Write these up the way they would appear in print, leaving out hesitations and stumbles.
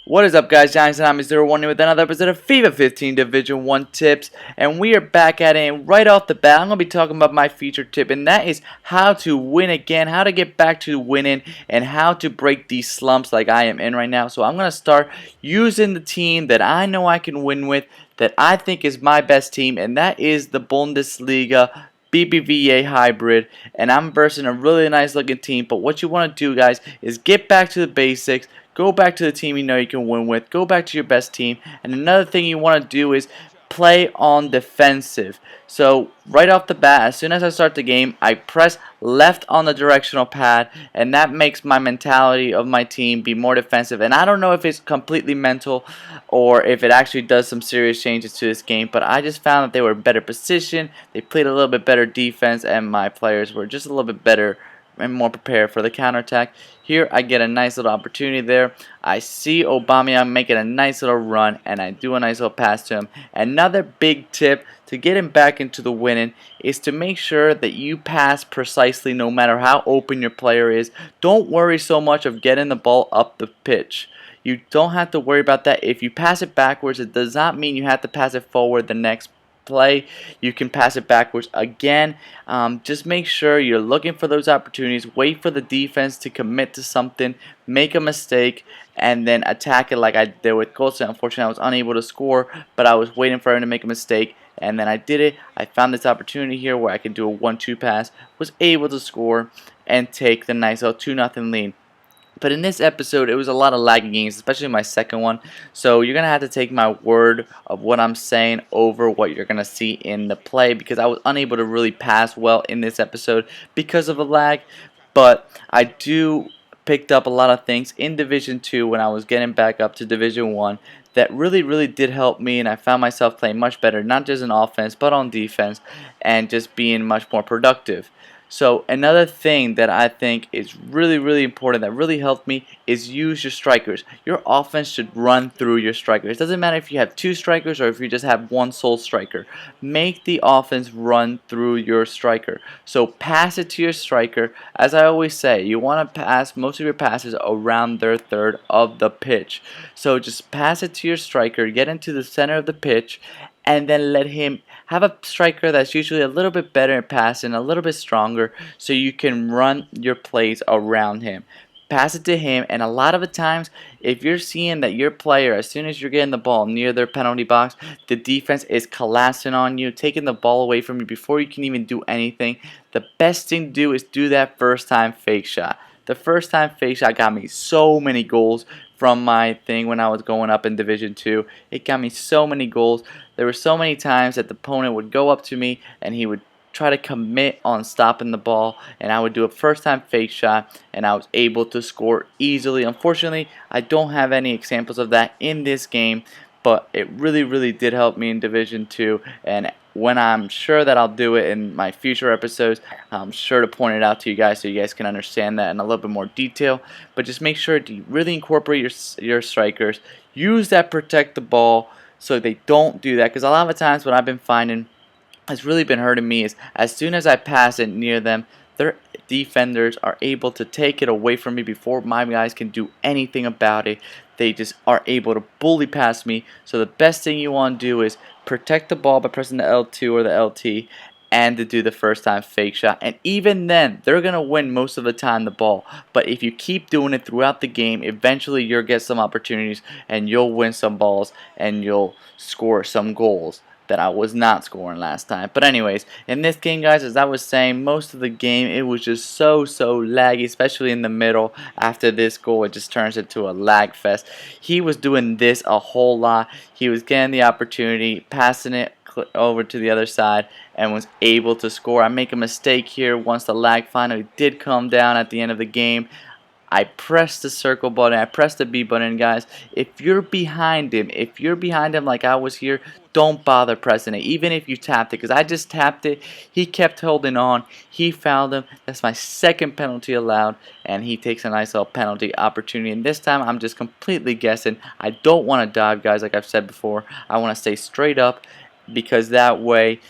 What is up, guys? Giants and I'm 01 with another episode of FIFA 15 Division 1 tips, and we are back at it. And right off the bat, I'm going to be talking about my featured tip, and that is how to win again, how to get back to winning, and how to break these slumps like I am in right now. So I'm going to start using the team that I know I can win with, that I think is my best team, and that is the Bundesliga BBVA hybrid, and I'm versing a really nice looking team. But what you want to do, guys, is get back to the basics. Go back to the team you know you can win with. Go back to your best team. And another thing you want to do is play on defensive. So right off the bat, as soon as I start the game, I press left on the directional pad, and that makes my mentality of my team be more defensive. And I don't know if it's completely mental or if it actually does some serious changes to this game, but I just found that they were better positioned, they played a little bit better defense, and my players were just a little bit better and more prepared for the counterattack. Here I get a nice little opportunity there. I see Aubameyang making a nice little run, and I do a nice little pass to him. Another big tip to get him back into the winning is to make sure that you pass precisely no matter how open your player is. Don't worry so much of getting the ball up the pitch. You don't have to worry about that. If you pass it backwards, it does not mean you have to pass it forward the next play. You can pass it backwards again. Just make sure you're looking for those opportunities. Wait for the defense to commit to something, make a mistake, and then attack it like I did with Colson. Unfortunately, I was unable to score, but I was waiting for him to make a mistake, and then I did it. I found this opportunity here where I could do a 1-2 pass, was able to score, and take the nice little 2-0 lead. But in this episode, it was a lot of lagging games, especially my second one. So you're going to have to take my word of what I'm saying over what you're going to see in the play, because I was unable to really pass well in this episode because of a lag. But I do picked up a lot of things in Division 2 when I was getting back up to Division 1 that really did help me, and I found myself playing much better, not just in offense but on defense, and just being much more productive. So another thing that I think is really important that really helped me is use your strikers. Your offense should run through your strikers. It doesn't matter if you have 2 strikers or if you just have 1 sole striker. Make the offense run through your striker. So pass it to your striker. As I always say, you want to pass most of your passes around their third of the pitch. So just pass it to your striker, get into the center of the pitch, and then let him have a striker that's usually a little bit better at passing, a little bit stronger, so you can run your plays around him. Pass it to him, and a lot of the times, if you're seeing that your player, as soon as you're getting the ball near their penalty box, the defense is collapsing on you, taking the ball away from you before you can even do anything, the best thing to do is do that first time fake shot. The first time fake shot got me so many goals from my thing when I was going up in Division 2. It got me so many goals. There were so many times that the opponent would go up to me and he would try to commit on stopping the ball, and I would do a first time fake shot, and I was able to score easily. Unfortunately, I don't have any examples of that in this game, but it really did help me in Division 2, and when I'm sure that I'll do it in my future episodes, I'm sure to point it out to you guys so you guys can understand that in a little bit more detail. But just make sure to really incorporate your strikers. Use that protect the ball so they don't do that, because a lot of the times what I've been finding has really been hurting me is as soon as I pass it near them, their defenders are able to take it away from me before my guys can do anything about it. They just are able to bully past me. So the best thing you want to do is protect the ball by pressing the L2 or the LT, and to do the first time fake shot. And even then, they're going to win most of the time the ball. But if you keep doing it throughout the game, eventually you'll get some opportunities and you'll win some balls and you'll score some goals that I was not scoring last time. But anyways, in this game, guys, as I was saying, most of the game it was just so laggy, especially in the middle. After this goal, it just turns into a lag fest. He was doing this a whole lot. He was getting the opportunity, passing it over to the other side, and was able to score. I make a mistake here once the lag finally did come down at the end of the game. I pressed the circle button, I pressed the B button, guys. If you're behind him like I was here, don't bother pressing it, even if you tapped it, because I just tapped it. He kept holding on. He fouled him. That's my second penalty allowed, and he takes a nice little penalty opportunity. And this time, I'm just completely guessing. I don't want to dive, guys, like I've said before. I want to stay straight up, because that way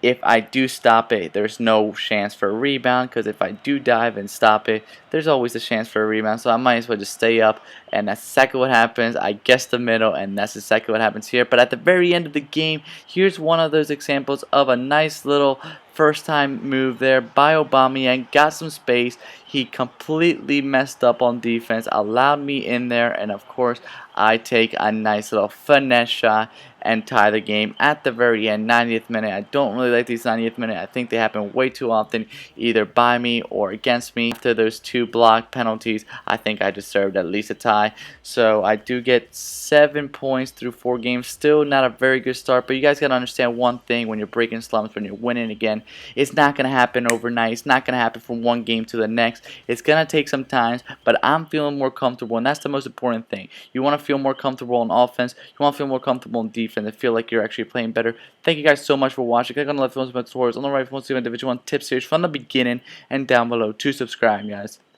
if I do stop it, there's no chance for a rebound, because if I do dive and stop it, there's always a chance for a rebound. So I might as well just stay up, and that's exactly what happens. I guess the middle, and that's exactly what happens here. But at the very end of the game, here's one of those examples of a nice little first time move there by Aubameyang. Got some space. He completely messed up on defense, allowed me in there, and of course I take a nice little finesse shot and tie the game at the very end, 90th minute. I don't really like these 90th minute. I think they happen way too often, either by me or against me. After those 2 block penalties, I think I deserved at least a tie. So I do get 7 points through 4 games. Still not a very good start, but you guys got to understand one thing: when you're breaking slumps, when you're winning again, it's not going to happen overnight. It's not going to happen from one game to the next. It's going to take some time, but I'm feeling more comfortable, and that's the most important thing. You want to feel more comfortable on offense. You want to feel more comfortable on defense and feel like you're actually playing better. Thank you guys so much for watching. Click on the left for tutorials, on the right for Division 1 tip series from the beginning, and down below to subscribe, guys.